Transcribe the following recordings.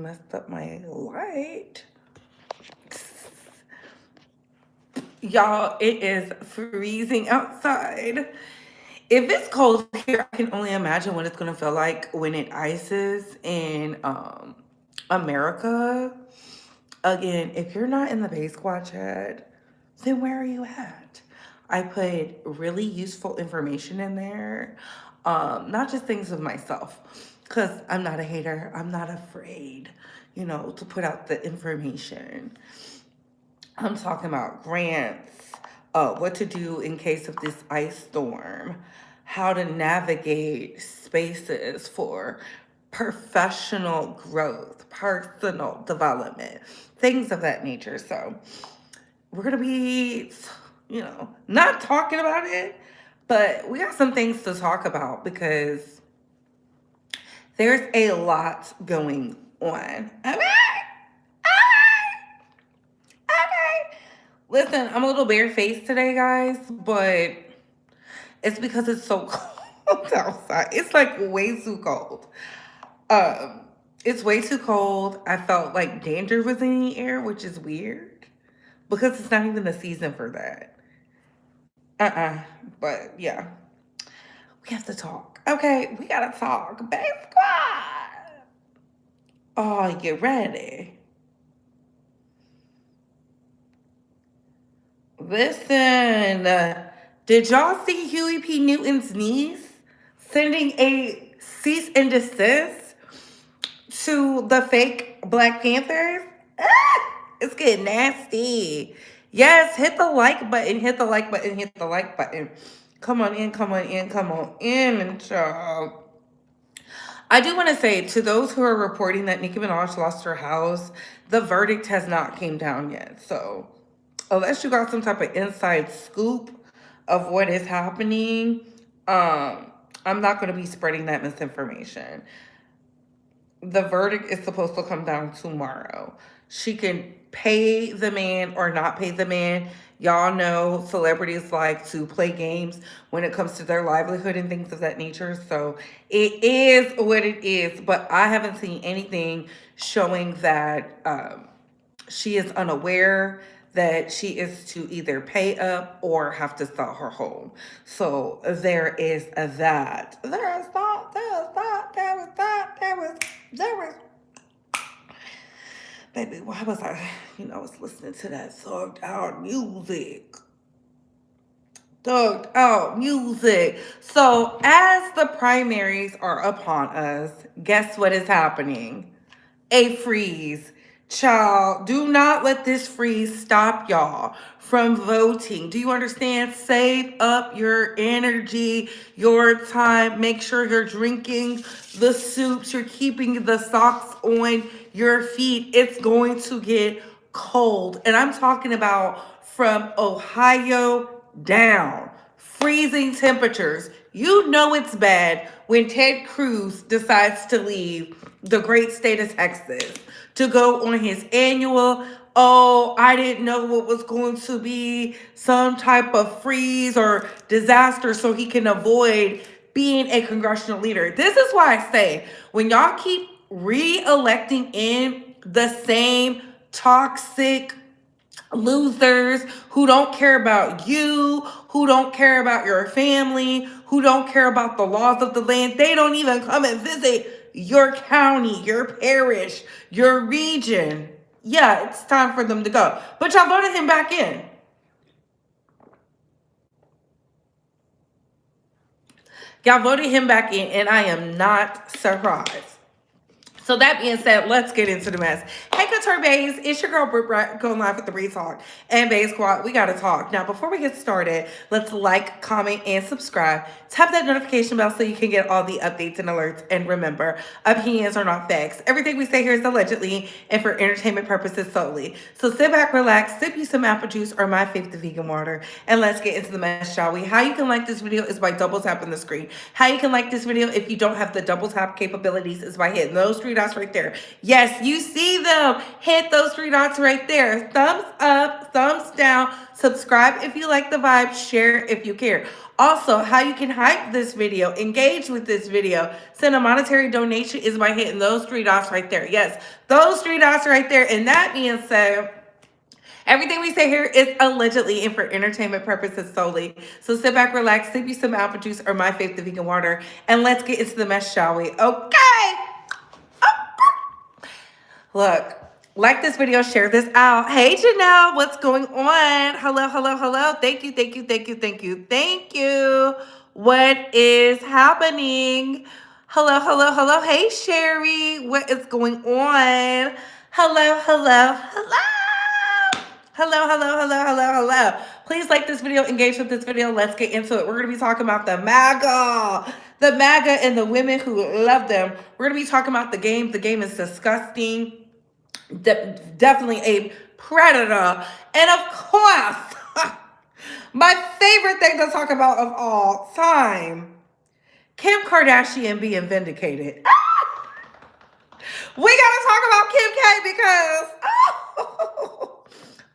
messed up my light. Y'all, it is freezing outside. If it's cold here, I can only imagine what it's gonna feel like when it ices in America. Again, if you're not in the Bay Squad chat, then where are you at? I put really useful information in there, not just things of myself, because I'm not a hater. I'm not afraid, to put out the information. I'm talking about grants, what to do in case of this ice storm, how to navigate spaces for professional growth, personal development, things of that nature. So we're going to be, not talking about it, but we got some things to talk about because there's a lot going on. Okay? Okay. Listen, I'm a little barefaced today, guys, but it's because it's so cold outside. It's like way too cold. Um, it's way too cold. I felt like danger was in the air, which is weird because it's not even the season for that. But yeah, we have to talk. Okay, we gotta talk. Babe squad. Oh, get ready. Listen, did y'all see Huey P. Newton's niece sending a cease and desist to the fake Black Panthers? It's getting nasty. Yes, hit the like button, hit the like button, hit the like button. Come on in, come on in, come on in, child. I do want to say to those who are reporting that Nicki Minaj lost her house, the verdict has not came down yet. So unless you got some type of inside scoop of what is happening, I'm not going to be spreading that misinformation. The verdict is supposed to come down tomorrow. She can pay the man or not pay the man. Y'all know celebrities like to play games when it comes to their livelihood and things of that nature. So it is what it is. But I haven't seen anything showing that she is unaware that she is to either pay up or have to sell her home. So there is that. There is that. There is that. There was that. There was. Baby, why was I? I was listening to that thugged out music. Thugged out music. So as the primaries are upon us, guess what is happening? A freeze. Child, do not let this freeze stop y'all from voting. Do you understand? Save up your energy, your time. Make sure you're drinking the soups. You're keeping the socks on your feet. It's going to get cold. And I'm talking about from Ohio down. Freezing temperatures. You know it's bad when Ted Cruz decides to leave the great state of Texas to go on his annual, oh, I didn't know what was going to be some type of freeze or disaster so he can avoid being a congressional leader. This is why I say when y'all keep re-electing in the same toxic losers who don't care about you, who don't care about your family, who don't care about the laws of the land. They don't even come and visit your county, your parish, your region. Yeah, it's time for them to go. But y'all voted him back in. Y'all voted him back in, and I am not surprised. So that being said, let's get into the mess. Hey, Couture Bays, it's your girl Britt going live with the Bree Talk and Bays Squad. We gotta talk. Now, before we get started, let's like, comment, and subscribe. Tap that notification bell so you can get all the updates and alerts. And remember, opinions are not facts. Everything we say here is allegedly and for entertainment purposes solely. So sit back, relax, sip you some apple juice or my favorite vegan water, and let's get into the mess, shall we? How you can like this video is by double tapping the screen. How you can like this video if you don't have the double tap capabilities is by hitting those three dots right there. Yes, you see them. Hit those three dots right there. Thumbs up, thumbs down, subscribe if you like the vibe, share if you care. Also, how you can hype this video, engage with this video, send a monetary donation is by hitting those three dots right there. Yes, those three dots right there. And that being said, everything we say here is allegedly and for entertainment purposes solely. So sit back, relax, sip you some apple juice or my faith, the vegan water, and let's get into the mess, shall we? Okay. Look, like this video, share this out. Hey, Janelle, what's going on? Hello, hello, hello. Thank you, thank you, thank you, thank you, thank you. What is happening? Hello, hello, hello. Hey, Sherry, what is going on? Hello, hello, hello. Hello, hello, hello, hello, hello. Please like this video, engage with this video. Let's get into it. We're going to be talking about the MAGA and the women who love them. We're going to be talking about the game. The game is disgusting. Definitely a predator. And of course, my favorite thing to talk about of all time, Kim Kardashian being vindicated. We gotta talk about Kim K because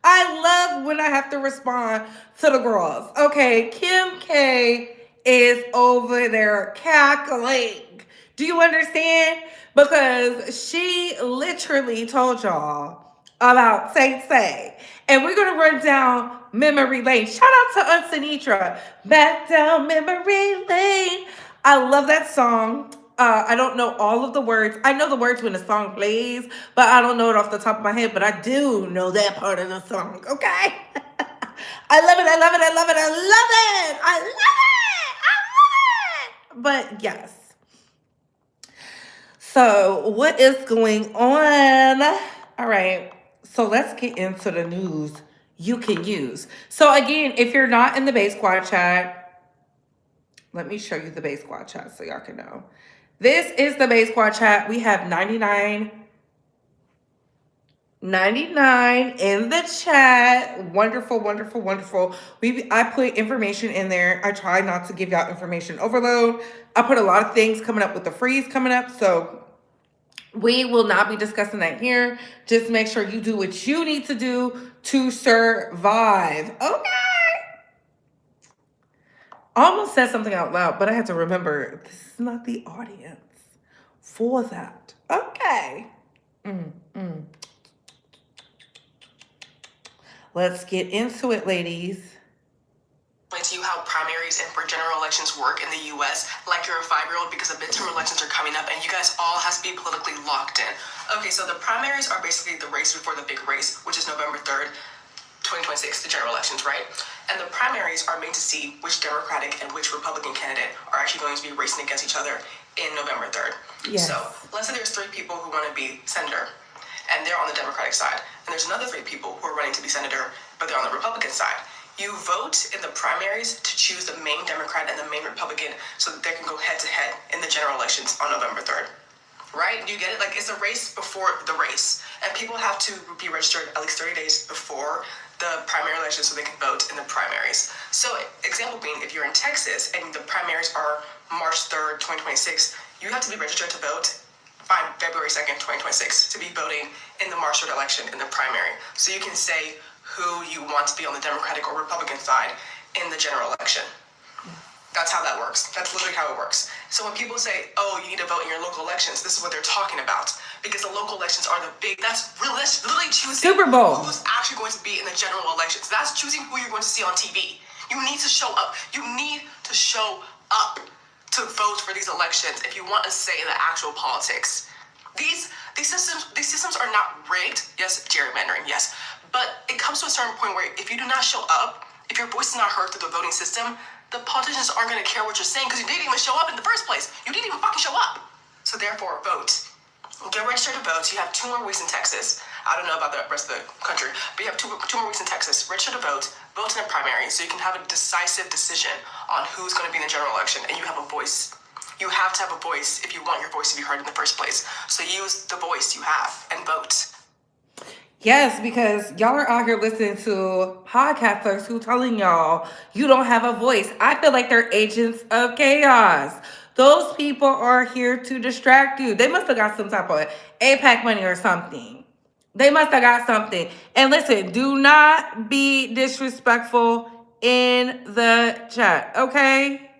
I love when I have to respond to the girls. Okay, Kim K is over there cackling. Do you understand? Because she literally told y'all about Say. And we're going to run down memory lane. Shout out to Aunt Sinitra. Back down memory lane. I love that song. I don't know all of the words. I know the words when the song plays, but I don't know it off the top of my head. But I do know that part of the song, okay? I love it, I love it, I love it, I love it! I love it! I love it! But yes. So what is going on? All right. So let's get into the news you can use. So again, if you're not in the Bae Squad chat, let me show you the Bae Squad chat so y'all can know. This is the Bae Squad chat. We have 99 in the chat. Wonderful, wonderful, wonderful. I put information in there. I try not to give y'all information overload. I put a lot of things coming up with the freeze coming up. So we will not be discussing that here. Just make sure you do what you need to do to survive. Okay. I almost said something out loud, but I had to remember this is not the audience for that. Okay. Let's get into it, ladies. Explain to you how primaries and for general elections work in the U.S. like you're a 5-year-old because the midterm elections are coming up and you guys all have to be politically locked in. Okay, so the primaries are basically the race before the big race, which is November 3rd, 2026, the general elections, right? And the primaries are made to see which Democratic and which Republican candidate are actually going to be racing against each other in November 3rd. Yes. So let's say there's 3 people who want to be senator and they're on the Democratic side. And there's another 3 people who are running to be senator, but they're on the Republican side. You vote in the primaries to choose the main Democrat and the main Republican so that they can go head to head in the general elections on November 3rd. Right? Do you get it? Like, it's a race before the race. And people have to be registered at least 30 days before the primary election so they can vote in the primaries. So, example being, if you're in Texas and the primaries are March 3rd, 2026, you have to be registered to vote by February 2nd, 2026 to be voting in the March 3rd election in the primary. So you can say who you want to be on the Democratic or Republican side in the general election. That's how that works. That's literally how it works. So when people say, oh, you need to vote in your local elections, this is what they're talking about. Because the local elections are the big, that's literally choosing Super Bowl. who's actually going to be in the general elections. That's choosing who you're going to see on TV. You need to show up. You need to show up to vote for these elections if you want to say in the actual politics. These systems are not rigged. Yes, gerrymandering, yes. But it comes to a certain point where if you do not show up, if your voice is not heard through the voting system, the politicians aren't going to care what you're saying because you didn't even show up in the first place. You didn't even fucking show up. So therefore, vote. Get registered to vote. You have 2 more weeks in Texas. I don't know about the rest of the country, but you have two more weeks in Texas. Register to vote. Vote in a primary so you can have a decisive decision on who's going to be in the general election, and you have a voice. You have to have a voice if you want your voice to be heard in the first place. So use the voice you have and vote. Yes, because y'all are out here listening to podcasters who telling y'all you don't have a voice. I feel like they're agents of chaos. Those people are here to distract you. They must have got some type of APAC money or something. They must have got something. And listen, do not be disrespectful in the chat, okay?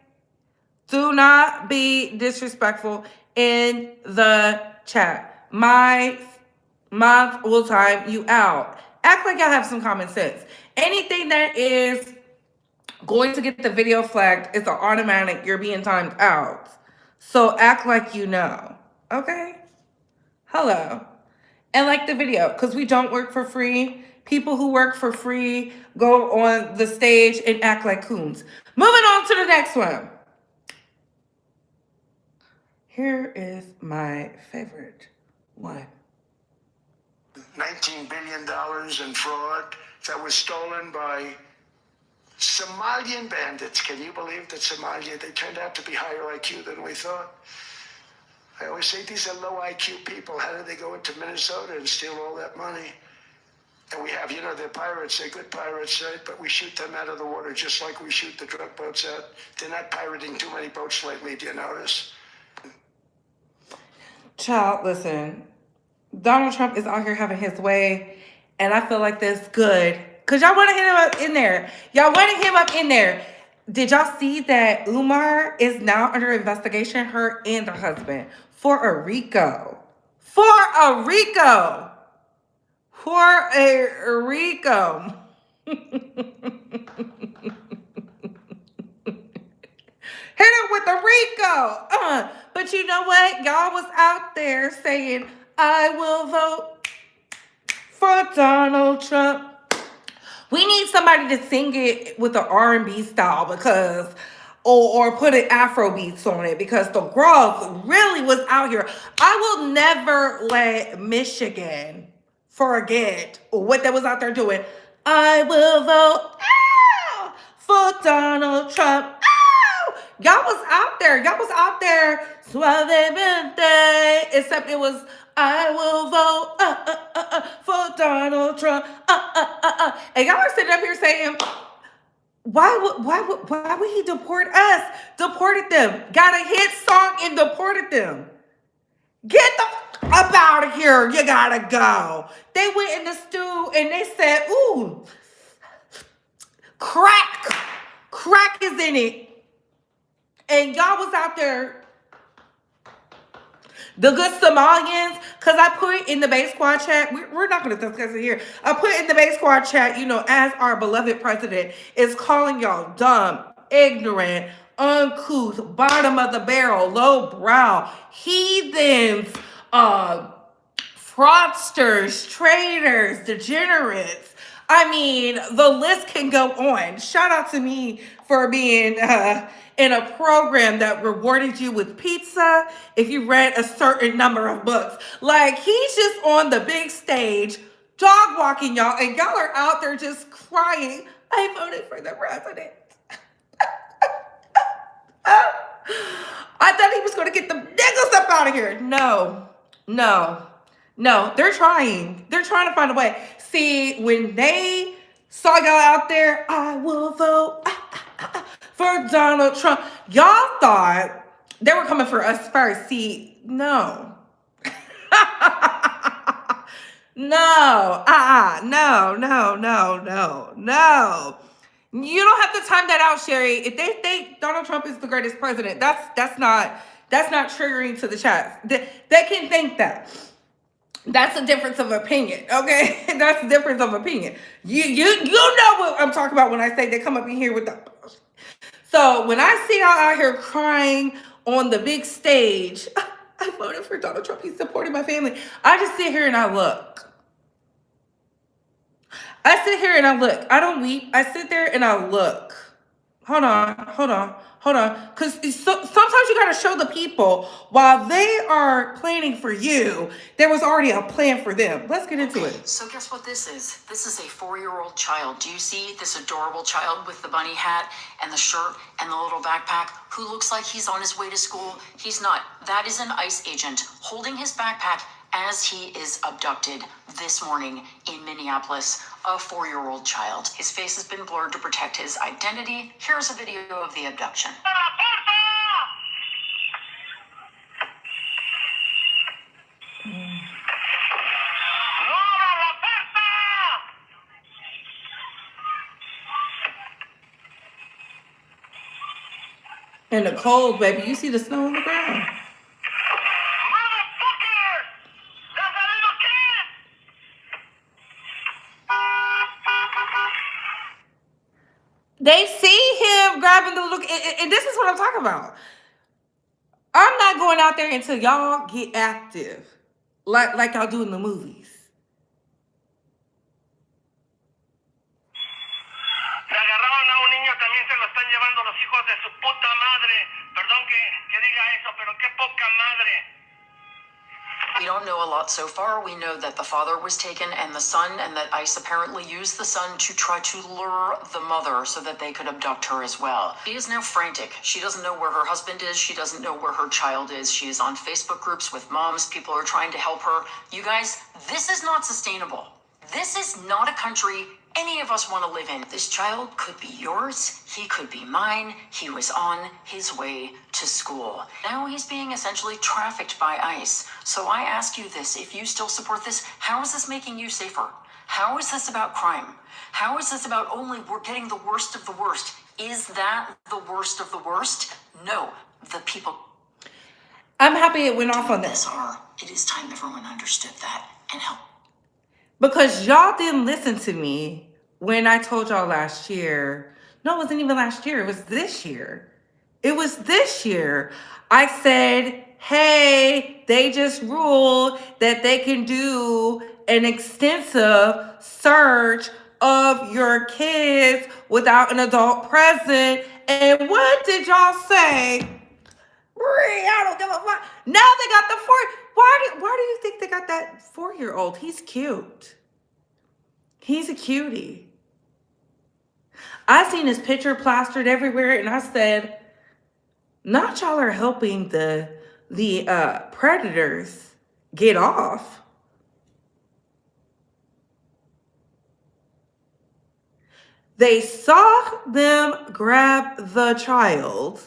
Do not be disrespectful in the chat. My mouth will time you out. Act like y'all have some common sense. Anything that is going to get the video flagged is an automatic, you're being timed out. So act like you know, okay? Hello. And like the video, because we don't work for free. People who work for free go on the stage and act like coons. Moving on to the next one. Here is my favorite one. $19 billion in fraud that was stolen by Somalian bandits. Can you believe that Somalia, they turned out to be higher IQ than we thought? I always say these are low IQ people. How did they go into Minnesota and steal all that money? And we have, they're pirates, they're good pirates, right? But we shoot them out of the water just like we shoot the drug boats out. They're not pirating too many boats lately, do you notice? Child, listen. Donald Trump is out here having his way, and I feel like that's good. Because y'all wanted him up in there. Y'all wanted him up in there. Did y'all see that Umar is now under investigation, her and her husband, for a RICO? For a RICO. For a RICO. Hit him with the RICO. But you know what? Y'all was out there saying, I will vote for Donald Trump. We need somebody to sing it with the R&B style because, or put an Afro beats on it because the girls really was out here. I will never let Michigan forget what they was out there doing. I will vote for Donald Trump. Y'all was out there. Y'all was out there. Suavemente. Except it was, I will vote for Donald Trump. And y'all are sitting up here saying, why would he deport us? Deported them. Got a hit song and deported them. Get the up out of here. You gotta go. They went in the stew and they said, ooh, crack. Crack is in it. And y'all was out there, the good Somalians, because I put in the base squad chat, we're not going to discuss it here. I put in the base squad chat, as our beloved president is calling y'all dumb, ignorant, uncouth, bottom of the barrel, low brow, heathens, fraudsters, traitors, degenerates. I mean, the list can go on. Shout out to me for being in a program that rewarded you with pizza if you read a certain number of books. Like, he's just on the big stage, dog walking y'all, and y'all are out there just crying, I voted for the president. I thought he was going to get the niggas up out of here. No, they're trying. They're trying to find a way. See, when they saw y'all out there, I will vote for Donald Trump. Y'all thought they were coming for us first. See, no. No. You don't have to time that out, Sherry. If they think Donald Trump is the greatest president, that's not triggering to the chat. They can think that. That's a difference of opinion, okay? That's a difference of opinion. You know what I'm talking about when I say they come up in here with the... So when I see y'all out here crying on the big stage, I voted for Donald Trump. He's supporting my family. I just sit here and I look. I don't weep. I sit there and I look. Hold on. Because sometimes you got to show the people while they are planning for you, there was already a plan for them. Let's get into it. So guess what this is? This is a 4-year-old child. Do you see this adorable child with the bunny hat and the shirt and the little backpack who looks like he's on his way to school? He's not. That is an ICE agent holding his backpack as he is abducted this morning in Minneapolis, a 4-year-old child. His face has been blurred to protect his identity. Here's a video of the abduction. And the cold, baby. You see the snow on the ground. Motherfucker! There's a little kid! They see him grabbing the little, and this is what I'm talking about. I'm not going out there until y'all get active, like y'all do in the movies. Se agarraron a un niño, también se lo están llevando los hijos de su puta madre. Perdón que diga eso, pero qué poca madre. We don't know a lot so far. We know that the father was taken and the son, and that ICE apparently used the son to try to lure the mother so that they could abduct her as well. She is now frantic. She doesn't know where her husband is. She doesn't know where her child is. She is on Facebook groups with moms. People are trying to help her. You guys, this is not sustainable. This is not a country any of us want to live in. This child could be yours. He could be mine. He was on his way to school. Now he's being essentially trafficked by ICE. So I ask you this, if you still support this, how is this making you safer? How is this about crime? How is this about only we're getting the worst of the worst? Is that the worst of the worst? No, the people. I'm happy it went off on this. It is time everyone understood that and helped. Because y'all didn't listen to me when I told y'all last year. No, it wasn't even last year. It was this year. It was this year. I said, hey, they just ruled that they can do an extensive search of your kids without an adult present. And what did y'all say? I don't give a fuck. Now they got the 4. Why do you think they got that 4-year-old? He's cute. He's a cutie. I seen his picture plastered everywhere, and I said, not y'all are helping the predators get off. They saw them grab the child.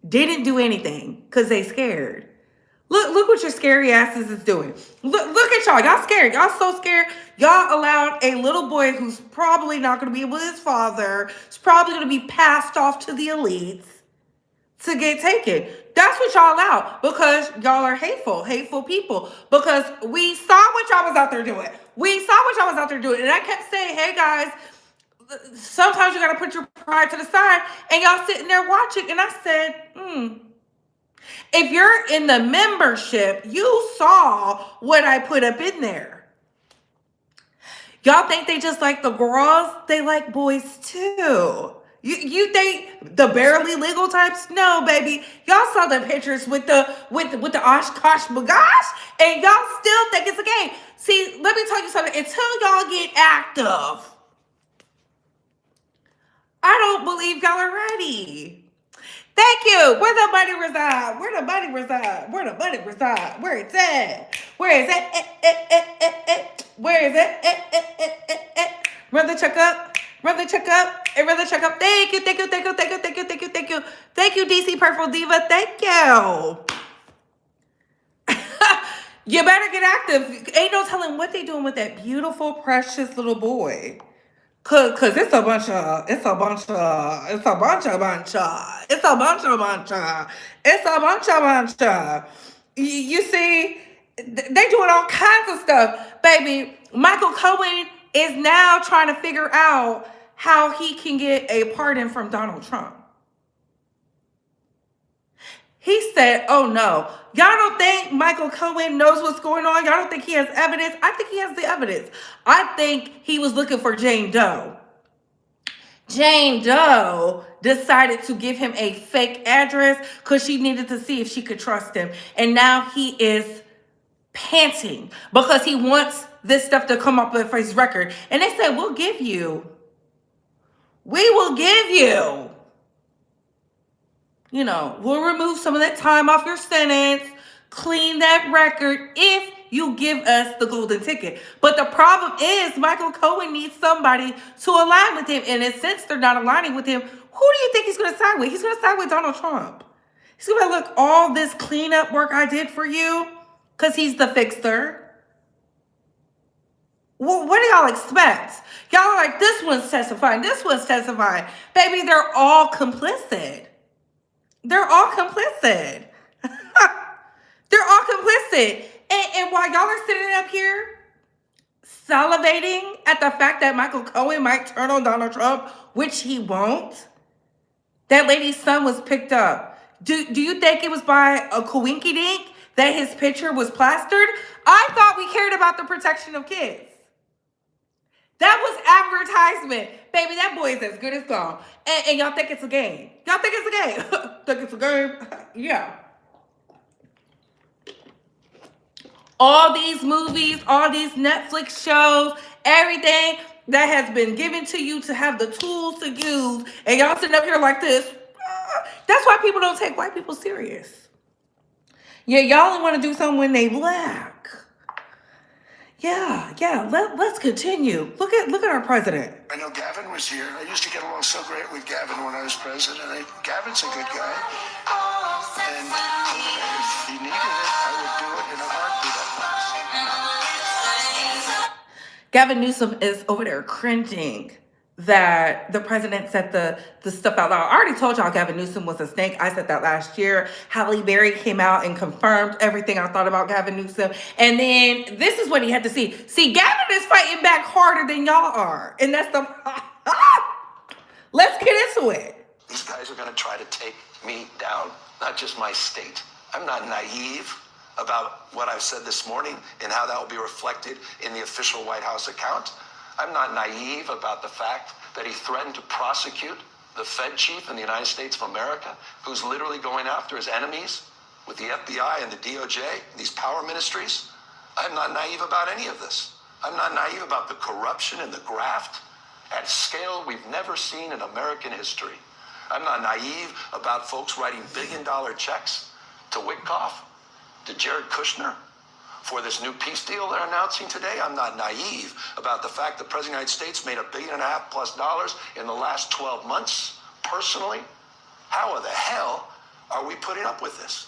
Didn't do anything because they scared. Look what your scary asses is doing. Look at y'all. Y'all scared. Y'all so scared. Y'all allowed a little boy who's probably not going to be with his father, is probably going to be passed off to the elites, to get taken. That's what y'all allowed because y'all are hateful people. Because we saw what y'all was out there doing. And I kept saying, hey guys, sometimes you got to put your pride to the side, and y'all sitting there watching. And I said, if you're in the membership, you saw what I put up in there. Y'all think they just like the girls? They like boys too. You think the barely legal types? No, baby. Y'all saw the pictures with the Oshkosh Bagosh, and y'all still think it's a game. See, let me tell you something. Until y'all get active, I don't believe y'all are ready. Thank you. Where the money reside? Where the money reside? Where the money reside? Where it's at? Where is it? Where is it? Run the check up. Run the check up. And run the check up. Thank you. Thank you. Thank you. Thank you. Thank you. Thank you. Thank you. Thank you, DC Purple Diva. Thank you. You better get active. Ain't no telling what they doing with that beautiful, precious little boy. Cause it's a bunch of. You see, they doing all kinds of stuff, baby. Michael Cohen is now trying to figure out how he can get a pardon from Donald Trump. He said, oh no, y'all don't think Michael Cohen knows what's going on? Y'all don't think he has evidence? I think he has the evidence. I think he was looking for Jane Doe. Jane Doe decided to give him a fake address because she needed to see if she could trust him. And now he is panting because he wants this stuff to come up with his record. And they said, we will give you. We'll remove some of that time off your sentence, clean that record if you give us the golden ticket. But the problem is Michael Cohen needs somebody to align with him. And since they're not aligning with him, who do you think he's going to side with? He's going to side with Donald Trump. He's going to look, all this cleanup work I did for you, because he's the fixer. Well, what do y'all expect? Y'all are like, this one's testifying, this one's testifying. Baby, they're all complicit. They're all complicit. They're all complicit. And while y'all are sitting up here salivating at the fact that Michael Cohen might turn on Donald Trump, which he won't, that lady's son was picked up. Do you think it was by a coinky dink that his picture was plastered? I thought we cared about the protection of kids. That was advertisement. Baby, that boy is as good as gone. And y'all think it's a game. Y'all think it's a game. Think it's a game? Yeah. All these movies, all these Netflix shows, everything that has been given to you to have the tools to use, and y'all sitting up here like this. That's why people don't take white people serious. Yeah, y'all only want to do something when they black. Yeah. Let's continue. Look at our president. I know Gavin was here. I used to get along so great with Gavin when I was president. Gavin's a good guy. And if he needed it, I would do it in a heartbeat. Gavin Newsom is over there cringing that the president said the stuff out loud. I already told y'all Gavin Newsom was a snake. I said that last year. Halle Berry came out and confirmed everything I thought about Gavin Newsom. And then this is what he had to see. See, Gavin is fighting back harder than y'all are. And that's the... Let's get into it. These guys are going to try to take me down, not just my state. I'm not naive about what I've said this morning and how that will be reflected in the official White House account. I'm not naive about the fact that he threatened to prosecute the Fed chief in the United States of America, who's literally going after his enemies with the FBI and the DOJ, these power ministries. I'm not naive about any of this. I'm not naive about the corruption and the graft at scale we've never seen in American history. I'm not naive about folks writing billion-dollar checks to Witkoff, to Jared Kushner, for this new peace deal they're announcing today. I'm not naive about the fact the President of the United States made $1.5 billion+ in the last 12 months, personally. How the hell are we putting up with this?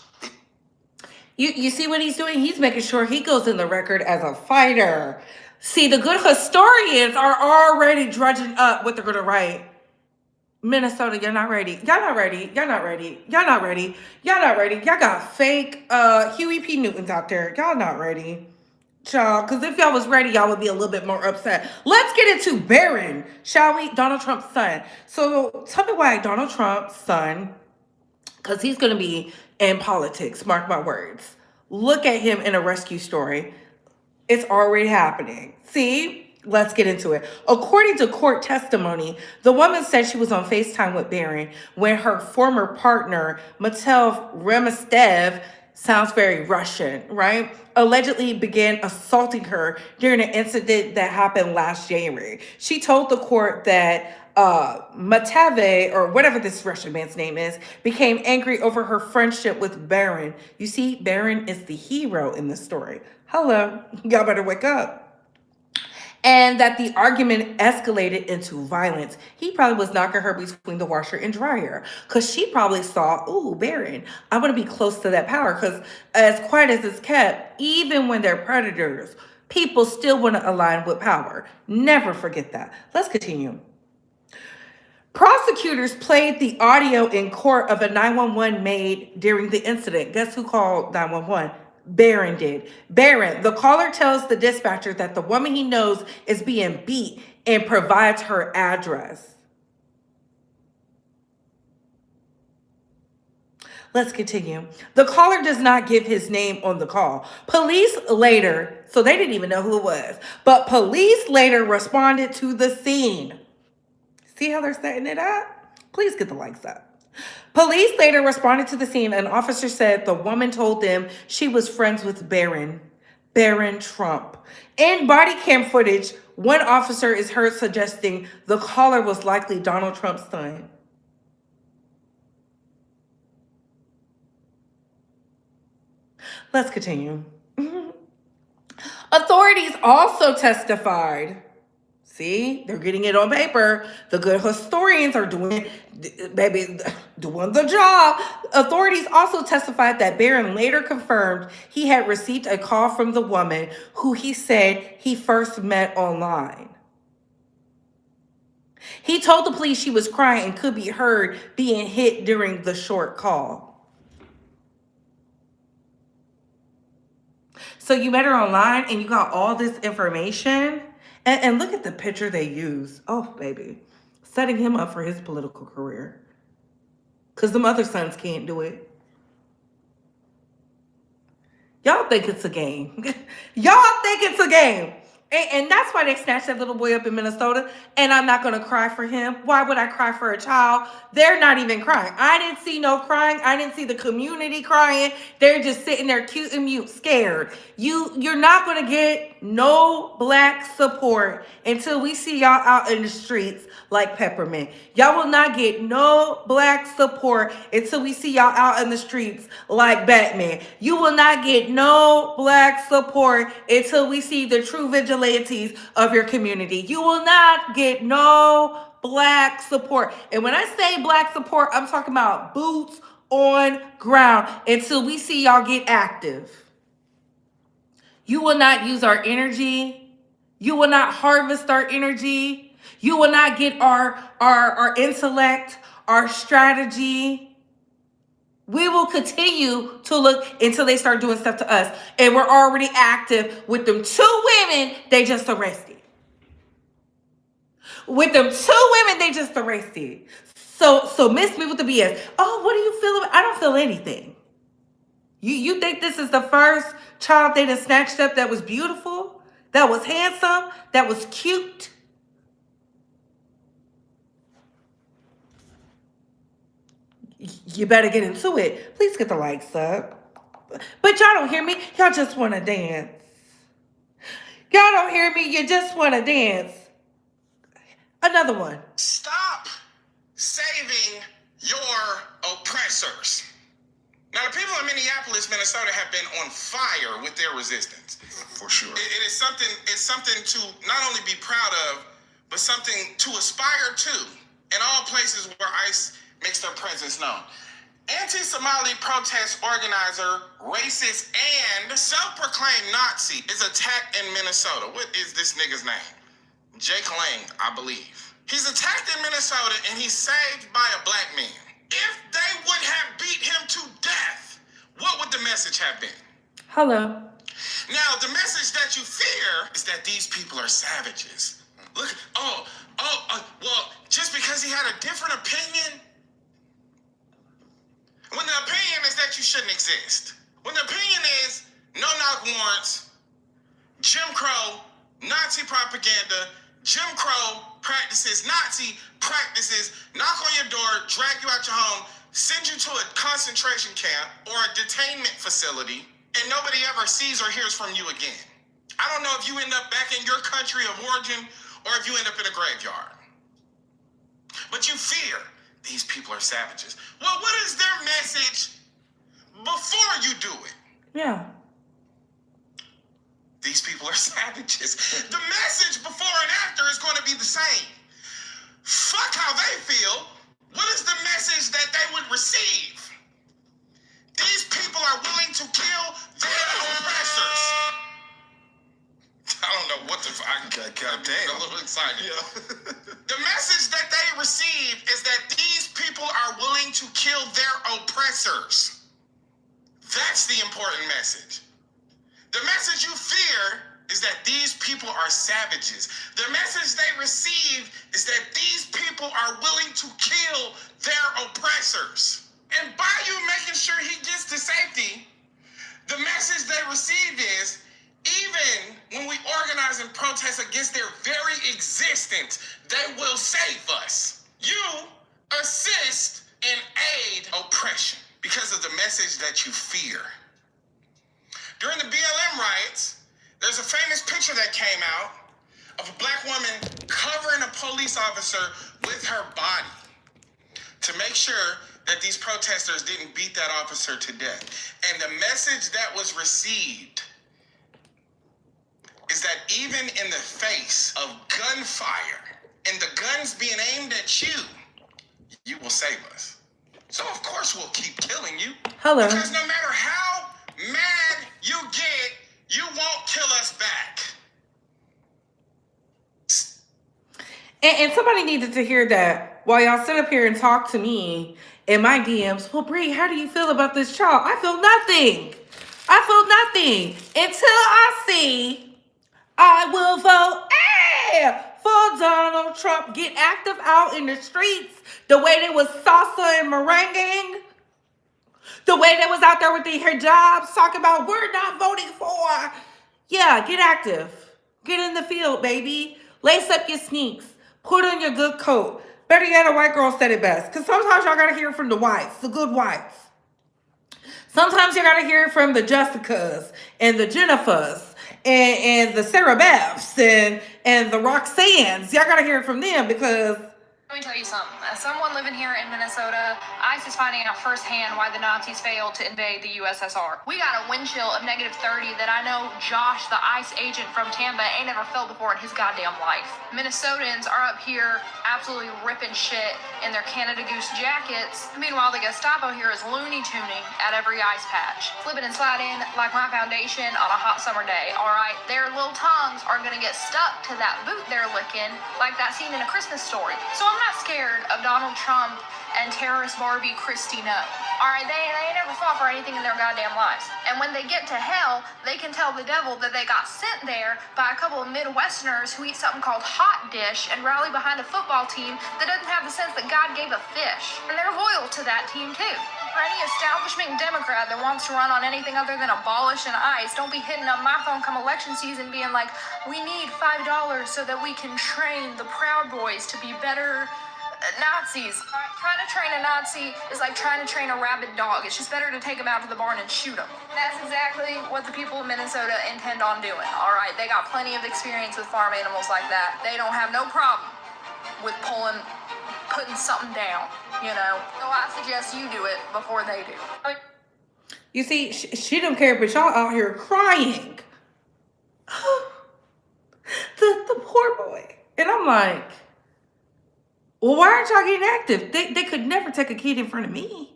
You see what he's doing? He's making sure he goes in the record as a fighter. See, the good historians are already drudging up what they're going to write. Minnesota, you're not ready. Y'all not ready. Y'all not ready. Y'all not ready. Y'all not ready. Y'all got fake Huey P. Newtons out there. Y'all not ready. Y'all, because if y'all was ready, y'all would be a little bit more upset. Let's get into Barron, shall we? Donald Trump's son. So tell me why Donald Trump's son, because he's going to be in politics, mark my words. Look at him in a rescue story. It's already happening. See? Let's get into it. According to court testimony, the woman said she was on FaceTime with Barron when her former partner, Mattel Remistev, sounds very Russian, right? Allegedly began assaulting her during an incident that happened last January. She told the court that Matave, or whatever this Russian man's name is, became angry over her friendship with Barron. You see, Barron is the hero in this story. Hello, y'all better wake up. And that the argument escalated into violence. He probably was knocking her between the washer and dryer because she probably saw, ooh, Barron, I want to be close to that power, because as quiet as it's kept, even when they're predators, people still want to align with power. Never forget that. Let's continue. Prosecutors played the audio in court of a 911 made during the incident. Guess who called 911? Barron did. Barron, the caller, tells the dispatcher that the woman he knows is being beat and provides her address. Let's continue. The caller does not give his name on the call. Police later, so they didn't even know who it was, but police later responded to the scene. See how they're setting it up? Please get the likes up. Police later responded to the scene. An officer said the woman told them she was friends with Barron Trump. In body cam footage, one officer is heard suggesting the caller was likely Donald Trump's son. Let's continue. Authorities also testified. See, they're getting it on paper. The good historians are doing the job. Authorities also testified that Barron later confirmed he had received a call from the woman who he said he first met online. He told the police she was crying and could be heard being hit during the short call. So you met her online and you got all this information? And look at the picture they use. Oh, baby. Setting him up for his political career. Because the other sons can't do it. Y'all think it's a game. Y'all think it's a game. And that's why they snatched that little boy up in Minnesota. And I'm not going to cry for him. Why would I cry for a child? They're not even crying. I didn't see no crying. I didn't see the community crying. They're just sitting there cute and mute, scared. You're not going to get no black support until we see y'all out in the streets like Peppermint. Y'all will not get no black support until we see y'all out in the streets like Batman. You will not get no black support until we see the true vigilantes of your community. You will not get no black support. And when I say black support, I'm talking about boots on ground until we see y'all get active. You will not use our energy. You will not harvest our energy. You will not get our intellect, our strategy. We will continue to look until they start doing stuff to us. And we're already active with them 2 women they just arrested. With them 2 women they just arrested. So miss me with the BS. Oh, what do you feel about? I don't feel anything. You think this is the first child they done snatched up that was beautiful, that was handsome, that was cute? You better get into it. Please get the likes up. But y'all don't hear me. Y'all just want to dance. Y'all don't hear me. You just want to dance. Another one. Stop saving your oppressors. Now, the people in Minneapolis, Minnesota have been on fire with their resistance. For sure. It's something to not only be proud of, but something to aspire to in all places where ICE makes their presence known. Anti-Somali protest organizer, racist, and self-proclaimed Nazi is attacked in Minnesota. What is this nigga's name? Jake Lang, I believe. He's attacked in Minnesota and he's saved by a black man. If they would have beat him to death, what would the message have been? Hello. Now, the message that you fear is that these people are savages. Look, well, just because he had a different opinion, when the opinion is that you shouldn't exist, when the opinion is no-knock warrants, Jim Crow, Nazi propaganda, Jim Crow practices, Nazi practices, knock on your door, drag you out your home, send you to a concentration camp or a detainment facility, and nobody ever sees or hears from you again. I don't know if you end up back in your country of origin or if you end up in a graveyard. But you fear these people are savages. Well, what is their message before you do it? Yeah. These people are savages. The message before and after is going to be the same. Fuck how they feel. What is the message that they would receive? These people are willing to kill their oppressors. I don't know what the fuck. I'm a little excited. Yeah. The message that they receive is that these people are willing to kill their oppressors. That's the important message. The message you fear is that these people are savages. The message they receive is that these people are willing to kill their oppressors. And by you making sure he gets to safety, the message they receive is, even when we organize and protest against their very existence, they will save us. You assist and aid oppression because of the message that you fear. During the BLM riots, there's a famous picture that came out of a black woman covering a police officer with her body to make sure that these protesters didn't beat that officer to death. And the message that was received is that even in the face of gunfire and the guns being aimed at you, you will save us. So of course we'll keep killing you. Hello. Because no matter how mad you get, you won't kill us back. And somebody needed to hear that while y'all sit up here and talk to me in my DMs. Well, Bree, how do you feel about this child? I feel nothing. I feel nothing until I see I will vote for Donald Trump. Get active out in the streets the way they was salsa and merengue. The way they was out there with their hijabs talking about we're not voting for. Yeah, get active. Get in the field, baby. Lace up your sneaks. Put on your good coat. Better yet, a white girl said it best. Because sometimes y'all got to hear from the whites, the good whites. Sometimes you got to hear from the Jessicas and the Jennifers and the Sarah Beths and the Roxannes. Y'all got to hear it from them because... Let me tell you something. As someone living here in Minnesota, ICE is finding out firsthand why the Nazis failed to invade the USSR. We got a wind chill of -30 that I know Josh, the ICE agent from Tampa, ain't ever felt before in his goddamn life. Minnesotans are up here absolutely ripping shit in their Canada Goose jackets. Meanwhile, the Gestapo here is loony tuning at every ice patch. Flipping and sliding like my foundation on a hot summer day, alright? Their little tongues are gonna get stuck to that boot they're licking like that scene in A Christmas Story. So I'm not scared of Donald Trump and terrorist Barbie Christie No. Alright, they never fought for anything in their goddamn lives. And when they get to hell, they can tell the devil that they got sent there by a couple of Midwesterners who eat something called hot dish and rally behind a football team that doesn't have the sense that God gave a fish. And they're loyal to that team too. For any establishment Democrat that wants to run on anything other than abolish and ICE, don't be hitting up my phone come election season being like, we need $5 so that we can train the Proud Boys to be better Nazis. Trying to train a Nazi is like trying to train a rabid dog. It's just better to take him out to the barn and shoot him. That's exactly what the people of Minnesota intend on doing. All right, they got plenty of experience with farm animals like that. They don't have no problem with putting something down, you know. So I suggest you do it before they do. You see, she don't care, but y'all out here crying. the poor boy. And I'm like, well, why aren't y'all getting active? They could never take a kid in front of me.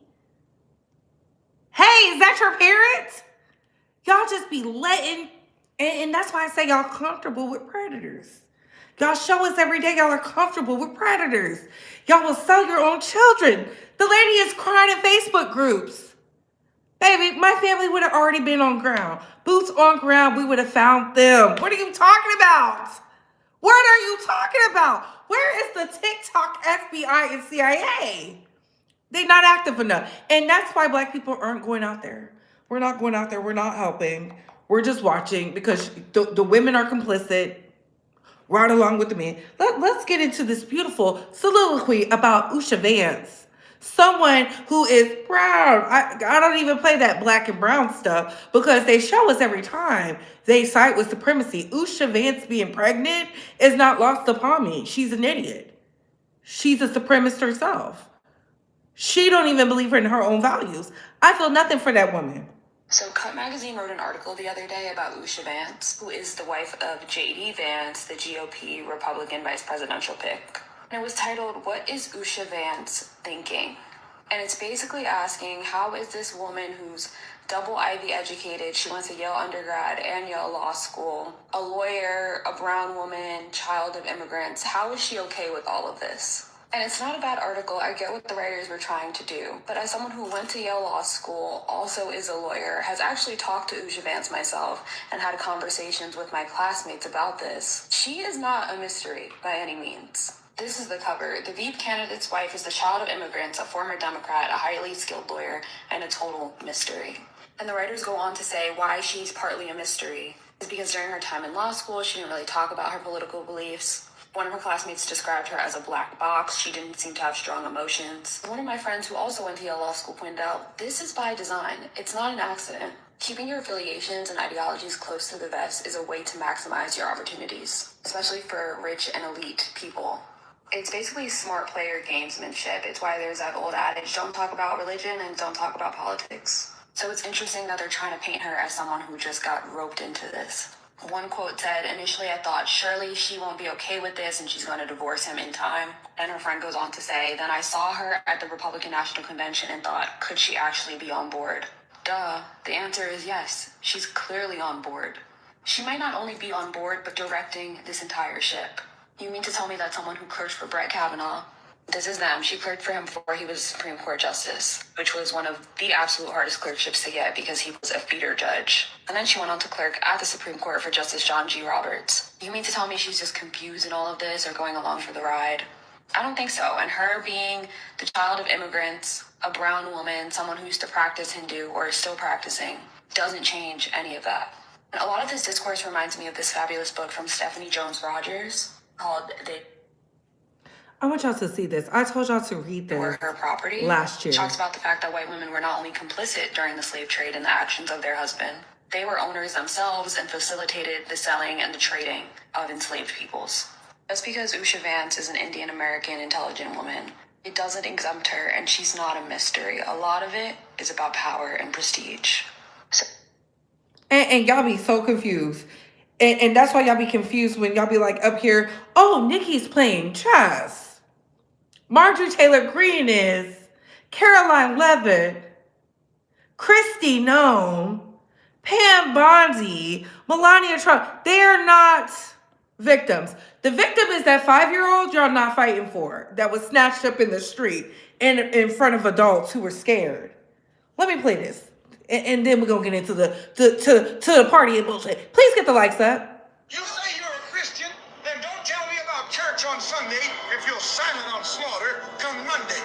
Hey, is that your parent? Y'all just be letting, and that's why I say y'all comfortable with predators. Y'all show us every day y'all are comfortable with predators. Y'all will sell your own children. The lady is crying in Facebook groups. Baby, my family would have already been on ground. Boots on ground, we would have found them. What are you talking about? What are you talking about? Where is the TikTok, FBI, and CIA? They're not active enough. And that's why black people aren't going out there. We're not going out there. We're not helping. We're just watching because the women are complicit right along with the men. Let's get into this beautiful soliloquy about Usha Vance. Someone who is proud. I don't even play that black and brown stuff because they show us every time they side with supremacy. Usha Vance being pregnant is not lost upon me. She's an idiot. She's a supremacist herself. She don't even believe in her own values. I feel nothing for that woman. So Cut Magazine wrote an article the other day about Usha Vance, who is the wife of J.D. Vance, the GOP Republican vice presidential pick. And it was titled, What is Usha Vance Thinking? And it's basically asking, how is this woman who's double Ivy educated, she went to Yale undergrad and Yale law school, a lawyer, a brown woman, child of immigrants, how is she okay with all of this? And it's not a bad article, I get what the writers were trying to do, but as someone who went to Yale Law School, also is a lawyer, has actually talked to Usha Vance myself, and had conversations with my classmates about this, she is not a mystery by any means. This is the cover. The Veep candidate's wife is the child of immigrants, a former Democrat, a highly skilled lawyer, and a total mystery. And the writers go on to say why she's partly a mystery is because during her time in law school, she didn't really talk about her political beliefs. One of her classmates described her as a black box. She didn't seem to have strong emotions. One of my friends who also went to Yale Law School pointed out, this is by design. It's not an accident. Keeping your affiliations and ideologies close to the vest is a way to maximize your opportunities, especially for rich and elite people. It's basically smart player gamesmanship. It's why there's that old adage, don't talk about religion and don't talk about politics. So it's interesting that they're trying to paint her as someone who just got roped into this. One quote said, "Initially I thought, surely she won't be okay with this and she's going to divorce him in time." And her friend goes on to say, "Then I saw her at the Republican National Convention and thought, could she actually be on board?" Duh. The answer is yes. She's clearly on board. She might not only be on board, but directing this entire ship. You mean to tell me that someone who clerked for Brett Kavanaugh, this is them, she clerked for him before he was Supreme Court Justice, which was one of the absolute hardest clerkships to get because he was a feeder judge. And then she went on to clerk at the Supreme Court for Justice John G. Roberts. You mean to tell me she's just confused in all of this or going along for the ride? I don't think so. And her being the child of immigrants, a brown woman, someone who used to practice Hindu or is still practicing, doesn't change any of that. And a lot of this discourse reminds me of this fabulous book from Stephanie Jones Rogers called I want y'all to see this. I told y'all to read this Were Her Property last year. It talks about the fact that white women were not only complicit during the slave trade in the actions of their husband, they were owners themselves and facilitated the selling and the trading of enslaved peoples. Just because Usha Vance is an Indian American intelligent woman, it doesn't exempt her, and she's not a mystery. A lot of it is about power and prestige. And y'all be so confused. And that's why y'all be confused when y'all be like up here, oh, Nikki's playing chess. Marjorie Taylor Greene is. Caroline Levitt. Christy Nome. Pam Bondi. Melania Trump. They're not victims. The victim is that 5-year-old y'all not fighting for that was snatched up in the street in front of adults who were scared. Let me play this. And then we're going to get into the party and bullshit. Please get the likes up. You say you're a Christian, then don't tell me about church on Sunday if you're silent on slaughter come Monday.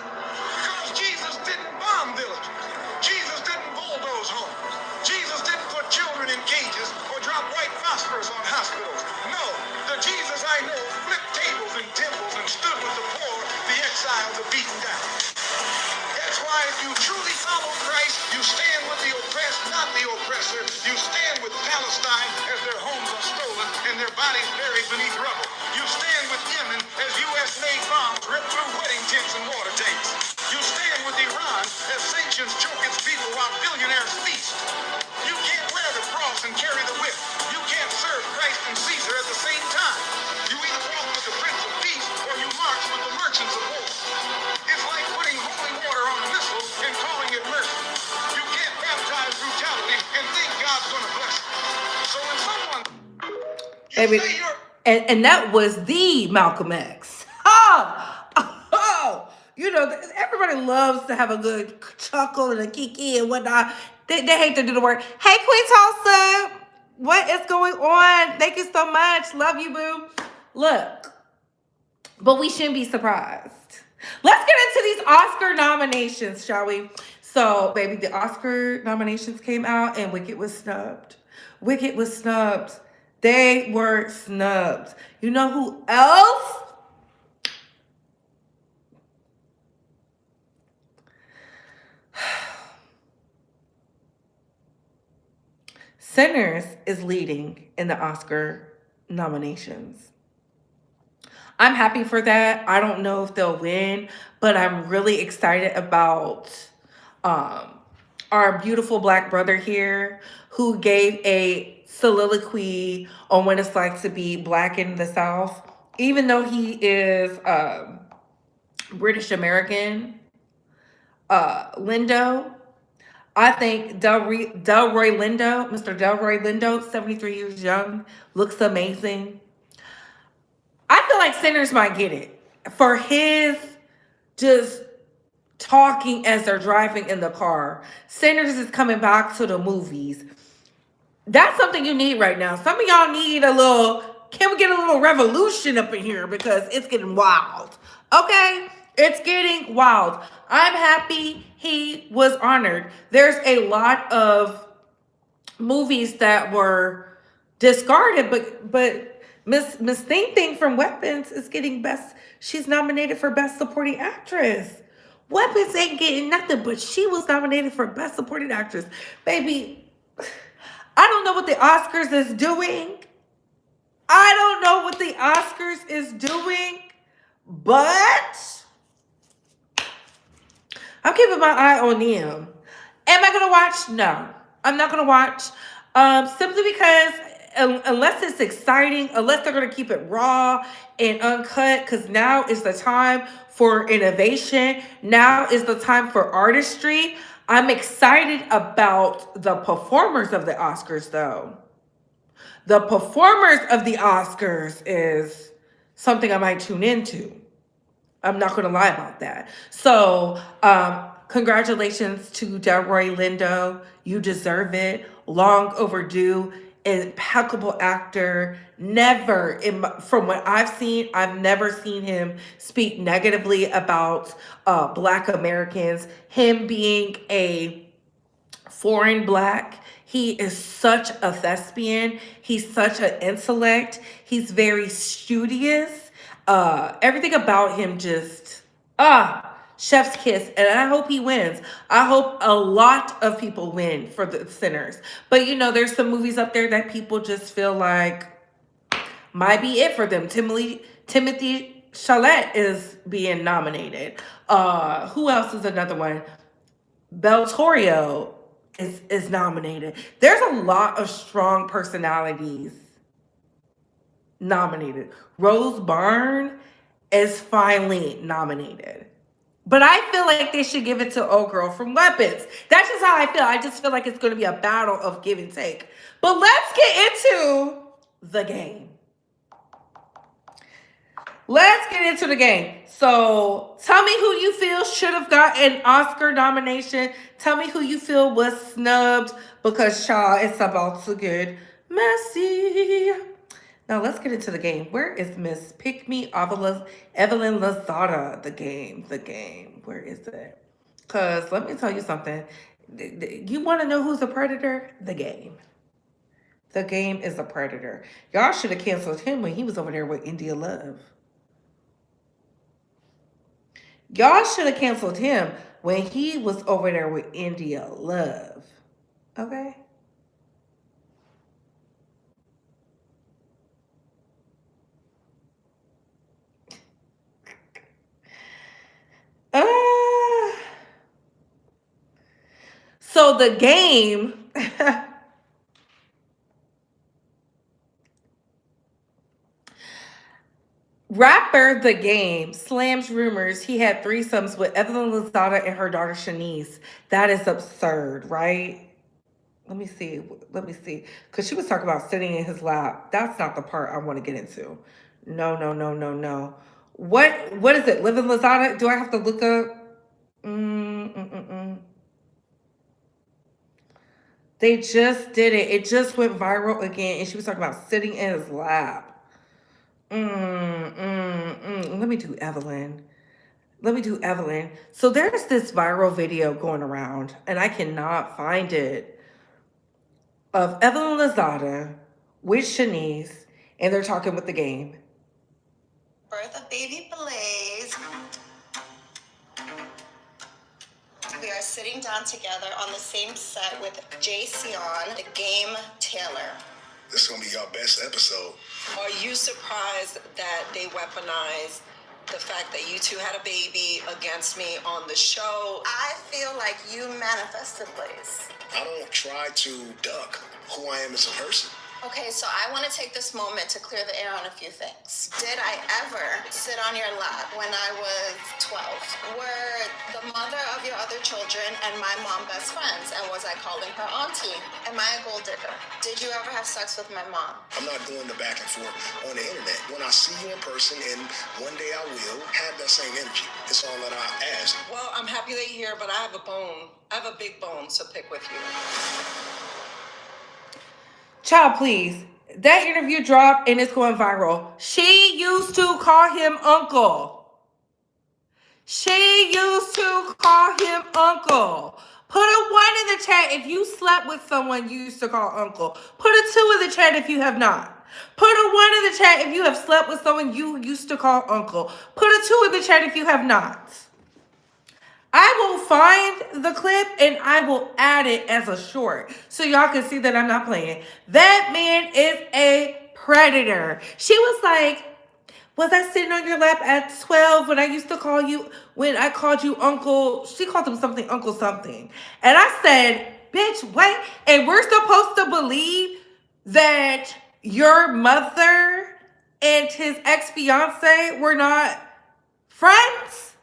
Because Jesus didn't bomb villages. Jesus didn't bulldoze homes. Jesus didn't put children in cages or drop white phosphorus on hospitals. No, the Jesus I know flipped tables in temples and stood with the poor, the exiled, the beaten down. That's why if you truly follow Christ, you stand with the oppressed, not the oppressor. You stand with Palestine as their homes are stolen and their bodies buried beneath rubble. You stand with Yemen as U.S.-made bombs rip through wedding tents and water tanks. You stand with Iran as sanctions choke its people while billionaires feast. You can't wear the cross and carry the whip. You can't serve Christ and Caesar at the same time. You either walk with the Prince of Peace or you march with the merchants of war. It's like putting holy water on a missile and calling it mercy. You can't baptize brutality and think God's gonna bless you. So when someone Baby, say you're and that was the Malcolm X. Oh, you know, everybody loves to have a good chuckle and a kiki and whatnot. They hate to do the work. Hey, Queen Tulsa, what is going on? Thank you so much. Love you, boo. Look, but we shouldn't be surprised. Let's get into these Oscar nominations, shall we? So, baby, the Oscar nominations came out and Wicked was snubbed. Wicked was snubbed. They were snubbed. You know who else? Sinners is leading in the Oscar nominations. I'm happy for that. I don't know if they'll win, but I'm really excited about our beautiful Black brother here who gave a soliloquy on what it's like to be Black in the South. Even though he is British American, Lindo, I think Delroy Lindo, Mr. Delroy Lindo, 73 years young, looks amazing. I feel like Sinners might get it for his just talking as they're driving in the car. Sinners is coming back to the movies. That's something you need right now. Some of y'all need a little, can we get a little revolution up in here because it's getting wild. Okay? It's getting wild. I'm happy he was honored. There's a lot of movies that were discarded, but Miss Thing Thing from Weapons is getting best. She's nominated for Best Supporting Actress. Weapons ain't getting nothing, but she was nominated for Best Supporting Actress. Baby, I don't know what the Oscars is doing. I don't know what the Oscars is doing, but I'm keeping my eye on them. Am I going to watch? No, I'm not going to watch. Simply because unless it's exciting, unless they're going to keep it raw and uncut, because now is the time for innovation. Now is the time for artistry. I'm excited about the performers of the Oscars, though. The performers of the Oscars is something I might tune into. I'm not going to lie about that. So, congratulations to Delroy Lindo. You deserve it. Long overdue. Impeccable actor. Never, from what I've seen, I've never seen him speak negatively about Black Americans. Him being a foreign Black, he is such a thespian. He's such an intellect. He's very studious. Everything about him just, chef's kiss. And I hope he wins. I hope a lot of people win for the Sinners. But there's some movies up there that people just feel like might be it for them. Timothy Chalamet is being nominated. Who else is another one? Beltorio is nominated. There's a lot of strong personalities nominated. Rose Byrne is finally nominated. But I feel like they should give it to old girl from Weapons. That's just how I feel. I just feel like it's going to be a battle of give and take. But let's get into the game. Let's get into the game. So tell me who you feel should have got an Oscar nomination. Tell me who you feel was snubbed, because child, it's about to get messy. Now let's get into the game. Where is Miss Pick Me Evelyn Lozada? The game. Where is it? Because let me tell you something. You want to know who's a predator? The game. The game is a predator. Y'all should have canceled him when he was over there with India Love. Y'all should have canceled him when he was over there with India Love. Okay? So the game... Rapper The Game slams rumors he had threesomes with Evelyn Lozada and her daughter Shanice. That is absurd, right? Let me see. Because she was talking about sitting in his lap. That's not the part I want to get into. No. What is it? Living Lozada? Do I have to look up? They just did it. It just went viral again. And she was talking about sitting in his lap. Let me do Evelyn. So there's this viral video going around, and I cannot find it, of Evelyn Lozada with Shanice, and they're talking with The Game. Birth of baby Blaze. We are sitting down together on the same set with Jason, The Game Taylor. This is going to be your best episode. Are you surprised that they weaponized the fact that you two had a baby against me on the show? I feel like you manifested Blaze. I don't try to duck who I am as a person. Okay, so I want to take this moment to clear the air on a few things. Did I ever sit on your lap when I was 12? Were the mother of your other children and my mom best friends? And was I calling her auntie? Am I a gold digger? Did you ever have sex with my mom? I'm not doing the back and forth on the internet. When I see you in person, and one day I will, have that same energy. It's all that I ask. Well, I'm happy that you're here, but I have a bone. I have a big bone to pick with you. Child, please. That interview dropped and it's going viral. She used to call him uncle. Put a 1 in the chat if you slept with someone you used to call uncle. Put a 2 in the chat if you have not. Put a 1 in the chat if you have slept with someone you used to call uncle. Put a 2 in the chat if you have not. I will find the clip and I will add it as a short so y'all can see that I'm not playing. That man is a predator. She was like, was I sitting on your lap at 12 when I called you uncle? She called him something, uncle something. And I said, bitch, what? And we're supposed to believe that your mother and his ex-fiance were not friends?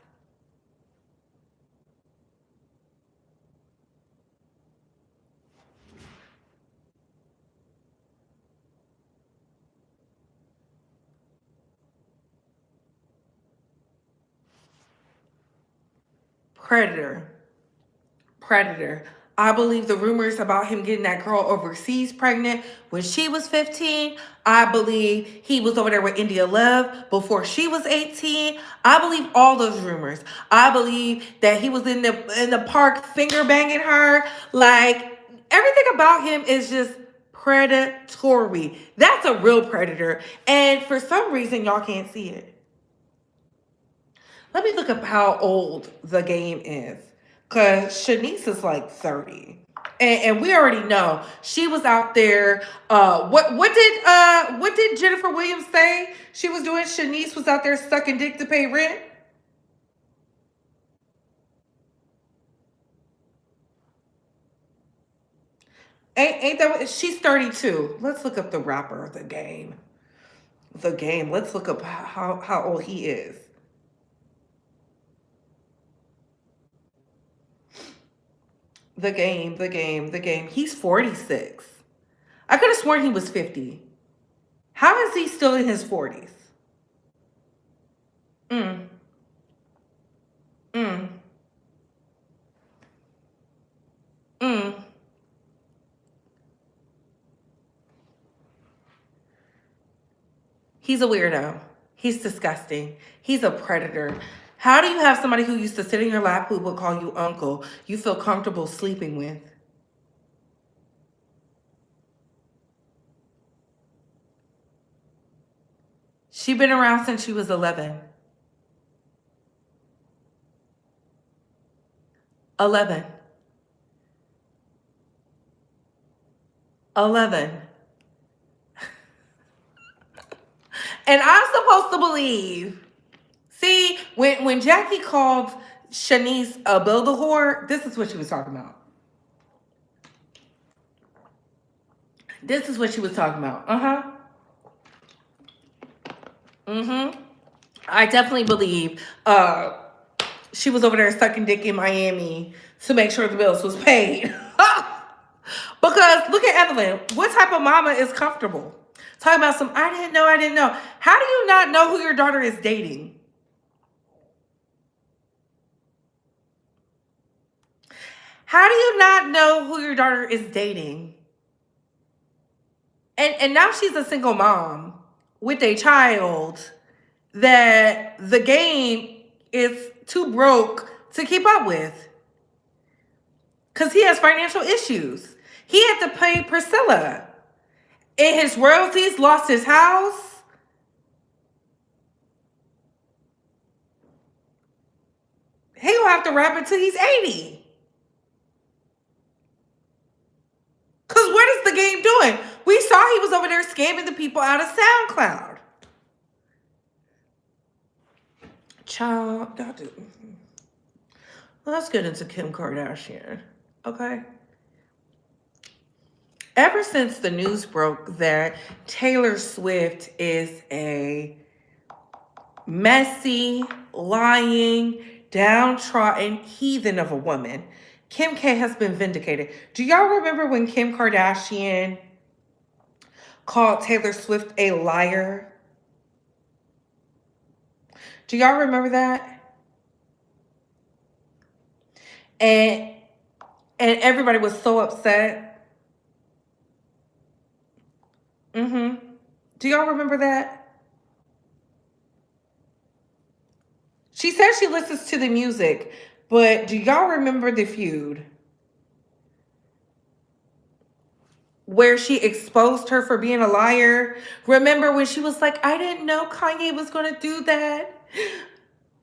Predator. Predator. I believe the rumors about him getting that girl overseas pregnant when she was 15. I believe he was over there with India Love before she was 18. I believe all those rumors. I believe that he was in the park finger banging her. Like, everything about him is just predatory. That's a real predator. And for some reason, y'all can't see it. Let me look up how old the game is. Because Shanice is like 30. And we already know she was out there. What did Jennifer Williams say she was doing? Shanice was out there sucking dick to pay rent. Ain't that what? She's 32. Let's look up the rapper of the game. The game. Let's look up how old he is. The game. He's 46. I could have sworn he was 50. How is he still in his 40s? Mm. Mm. Mm. He's a weirdo. He's disgusting. He's a predator. How do you have somebody who used to sit in your lap who would call you uncle, you feel comfortable sleeping with? She's been around since she was 11. 11. 11. And I'm supposed to believe. See, when Jackie called Shanice a build-a-whore, this is what she was talking about. This is what she was talking about. I definitely believe she was over there sucking dick in Miami to make sure the bills was paid. Because look at Evelyn. What type of mama is comfortable? Talking about some, I didn't know. How do you not know who your daughter is dating? How do you not know who your daughter is dating? And now she's a single mom with a child that the game is too broke to keep up with. Because he has financial issues. He had to pay Priscilla. And his royalties, lost his house. He gonna have to rap until he's 80. Because what is the game doing? We saw he was over there scamming the people out of SoundCloud. Child, let's get into Kim Kardashian, okay? Ever since the news broke that Taylor Swift is a messy, lying, downtrodden heathen of a woman, Kim K has been vindicated. Do y'all remember when Kim Kardashian called Taylor Swift a liar? Do y'all remember that? And everybody was so upset. Do y'all remember that? She says she listens to the music, but do y'all remember the feud where she exposed her for being a liar? Remember when she was like, I didn't know Kanye was going to do that?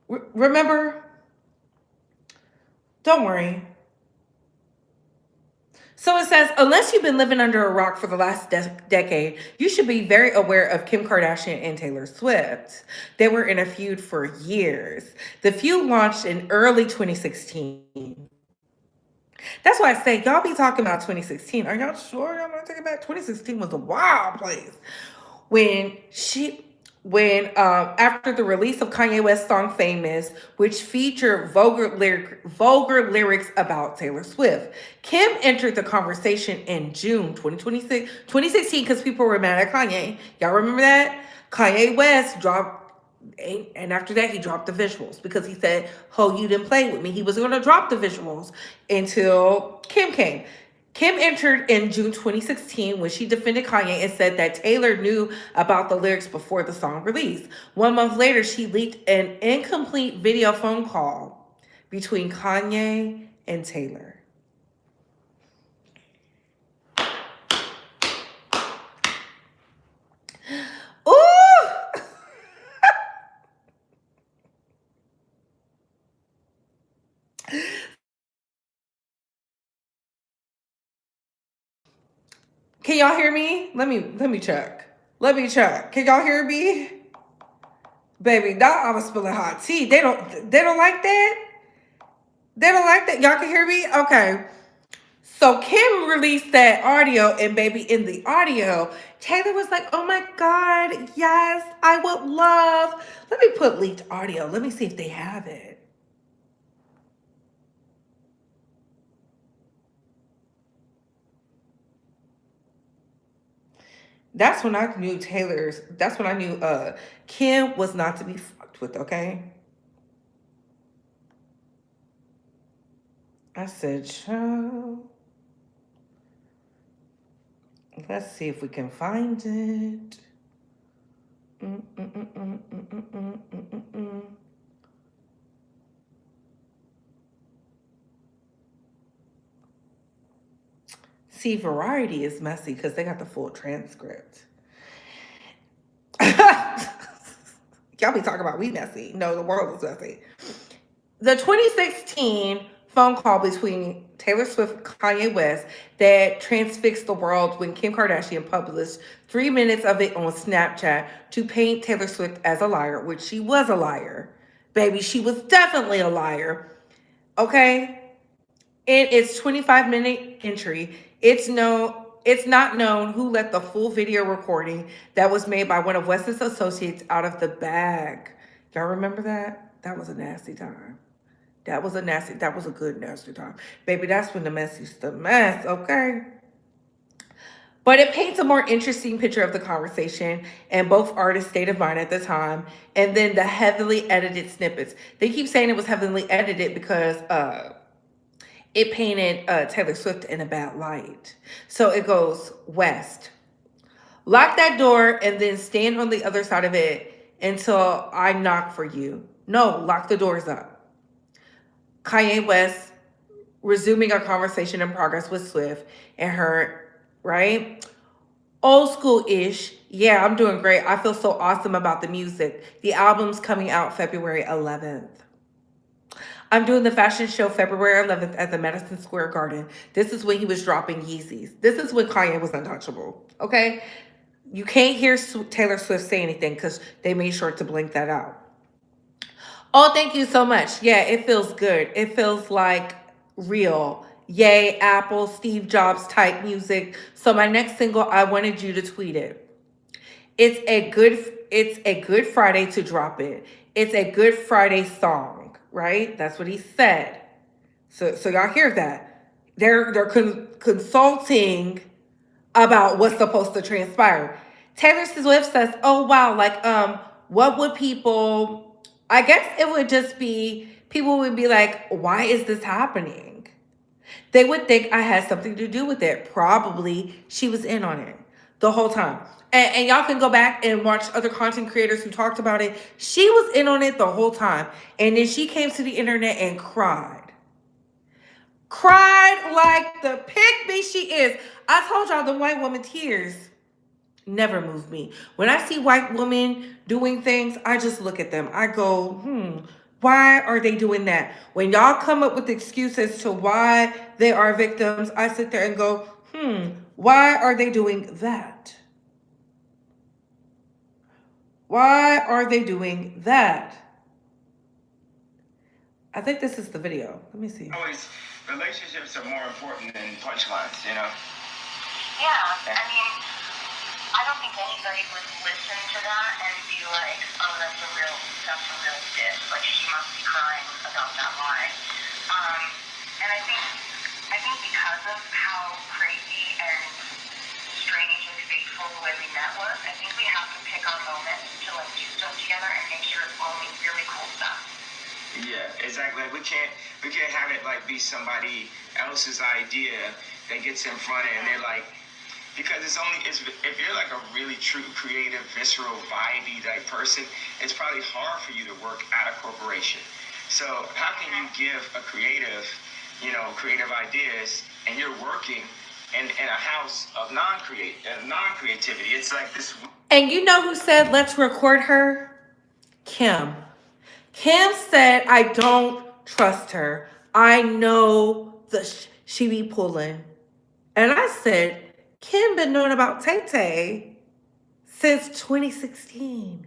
Remember? Don't worry. So it says, unless you've been living under a rock for the last decade, you should be very aware of Kim Kardashian and Taylor Swift. They were in a feud for years. The feud launched in early 2016. That's why I say y'all be talking about 2016. Are y'all sure y'all want to take it back? 2016 was a wild place. When she when after the release of Kanye West's song Famous, which featured vulgar lyrics about Taylor Swift, Kim entered the conversation in June 2016, because people were mad at Kanye. Y'all remember that? Kanye West dropped, and after that, he dropped the visuals because he said, "Oh, you didn't play with me." He was going to drop the visuals until Kim came. Kim entered in June 2016 when she defended Kanye and said that Taylor knew about the lyrics before the song release. 1 month later, she leaked an incomplete video phone call between Kanye and Taylor. Ooh! Can y'all hear me? Let me check. Let me check. Can y'all hear me? Baby, now I was spilling hot tea. They don't like that? They don't like that? Y'all can hear me? Okay. So Kim released that audio, and baby, in the audio, Taylor was like, "Oh my God, yes, I would love." Let me put leaked audio. Let me see if they have it. That's when I knew Kim was not to be fucked with, okay? I said, "Child, let's see if we can find it." See, Variety is messy because they got the full transcript. Y'all be talking about we messy. No, the world is messy. The 2016 phone call between Taylor Swift and Kanye West that transfixed the world when Kim Kardashian published 3 minutes of it on Snapchat to paint Taylor Swift as a liar, which she was a liar. Baby, she was definitely a liar. Okay? In its 25-minute entry, it's not known who let the full video recording that was made by one of West's associates out of the bag. Y'all remember that? That was a nasty time. That was a good nasty time. Baby, that's when the mess used to mess, okay? But it paints a more interesting picture of the conversation and both artists' state of mind at the time, and then the heavily edited snippets. They keep saying it was heavily edited because it painted Taylor Swift in a bad light. So it goes, "West, lock that door and then stand on the other side of it until I knock for you. No, lock the doors up." Kanye West resuming a conversation in progress with Swift and her, right? "Old school-ish. Yeah, I'm doing great. I feel so awesome about the music. The album's coming out February 11th. I'm doing the fashion show February 11th at the Madison Square Garden." This is when he was dropping Yeezys. This is when Kanye was untouchable, okay? You can't hear Taylor Swift say anything because they made sure to blink that out. "Oh, thank you so much. Yeah, it feels good. It feels like real. Yay, Apple, Steve Jobs type music. So my next single, I wanted you to tweet it. It's a good Friday to drop it. It's a Good Friday song," right? That's what he said. So y'all hear that? They're consulting about what's supposed to transpire. Taylor Swift says, "Oh wow, like what would people?" I guess it would just be, people would be like, "Why is this happening?" They would think I had something to do with it. Probably she was in on it the whole time. And y'all can go back and watch other content creators who talked about it. She was in on it the whole time. And then she came to the internet and cried. Cried like the pick me she is. I told y'all the white woman tears never move me. When I see white women doing things, I just look at them. I go, why are they doing that? When y'all come up with excuses to why they are victims, I sit there and go, why are they doing that? Why are they doing that? I think this is the video. Let me see. Always, relationships are more important than punchlines, you know? Yeah, I mean, I don't think anybody would listen to that and be like, oh, that's a real diss. Like, she must be crying about that line. And I think because of how crazy and strange and fateful the way we met was, I think we have to pick our moments to like do stuff together and make sure it's only really cool stuff. Yeah, exactly. We can't have it like be somebody else's idea that gets in front of it and they're like, because it's if you're like a really true creative, visceral, vibey type person, it's probably hard for you to work at a corporation. So how can you give a creative, creative ideas, and you're working in a house of non-creativity? It's like this. And you know who said, let's record her? Kim. Kim said, I don't trust her. I know she be pulling. And I said, Kim been knowing about Tay Tay since 2016.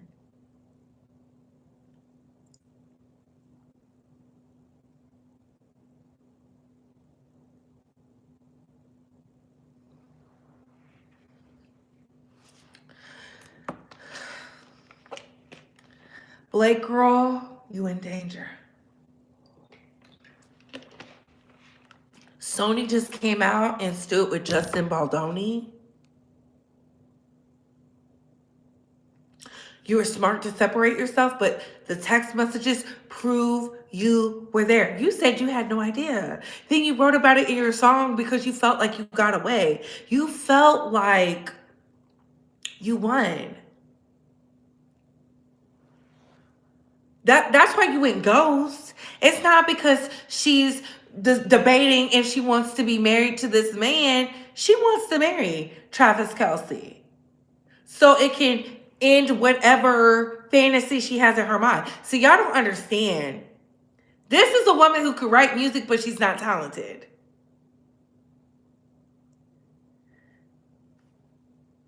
Blake girl, you in danger. Sony just came out and stood with Justin Baldoni. You were smart to separate yourself, but the text messages prove you were there. You said you had no idea. Then you wrote about it in your song because you felt like you got away. You felt like you won. That's why you went ghost. It's not because she's debating if she wants to be married to this man. She wants to marry Travis Kelce, so it can end whatever fantasy she has in her mind. So y'all don't understand. This is a woman who could write music, but she's not talented.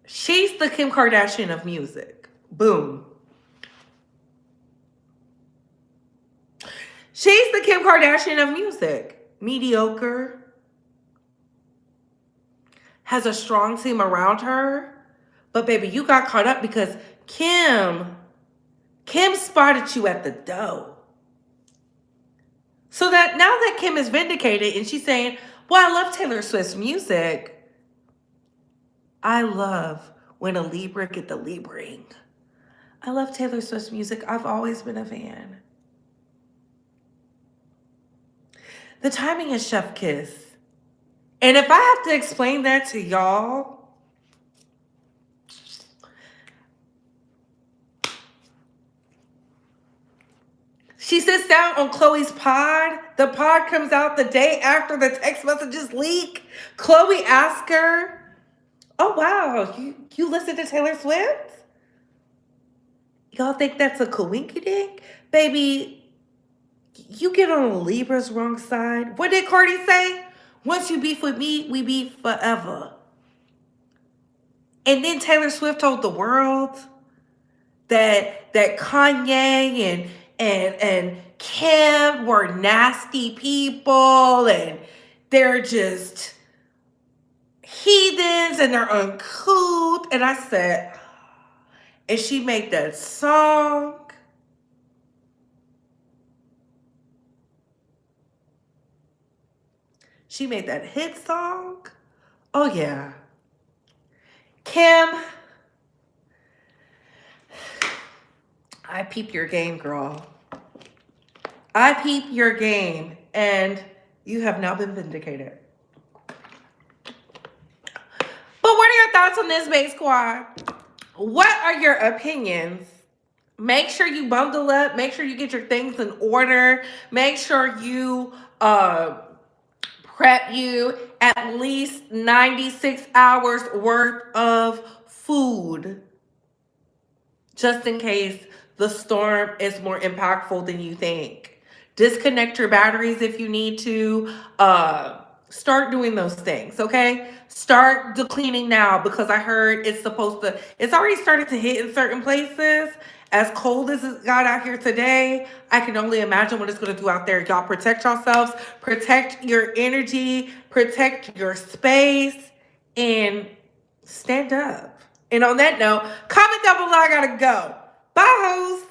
She's the Kim Kardashian of music. Boom. She's the Kim Kardashian of music. Mediocre. Has a strong team around her. But baby, you got caught up because Kim spotted you at the door. So that now that Kim is vindicated and she's saying, well, I love Taylor Swift's music. I love when a Libra get the Libring. I love Taylor Swift's music. I've always been a fan. The timing is chef kiss. And if I have to explain that to y'all, she sits down on Chloe's pod. The pod comes out the day after the text messages leak. Chloe asks her, oh, wow, you listen to Taylor Swift? Y'all think that's a coinkydink? Baby, you get on a Libra's wrong side. What did Cardi say? Once you beef with me, we beef forever. And then Taylor Swift told the world that Kanye and Kim were nasty people and they're just heathens and they're uncouth. And I said, and she made that song. She made that hit song. Oh, yeah. Kim, I peep your game, girl. I peep your game, and you have now been vindicated. But what are your thoughts on this, Bae Squad? What are your opinions? Make sure you bundle up. Make sure you get your things in order. Make sure you prep you at least 96 hours worth of food, just in case the storm is more impactful than you think. Disconnect your batteries if you need to. Start doing those things, okay? Start the cleaning now, because I heard it's already started to hit in certain places, As cold as it got out here today, I can only imagine what it's going to do out there. Y'all protect yourselves, protect your energy, protect your space, and stand up. And on that note, comment down below. I gotta go. Bye, hoes.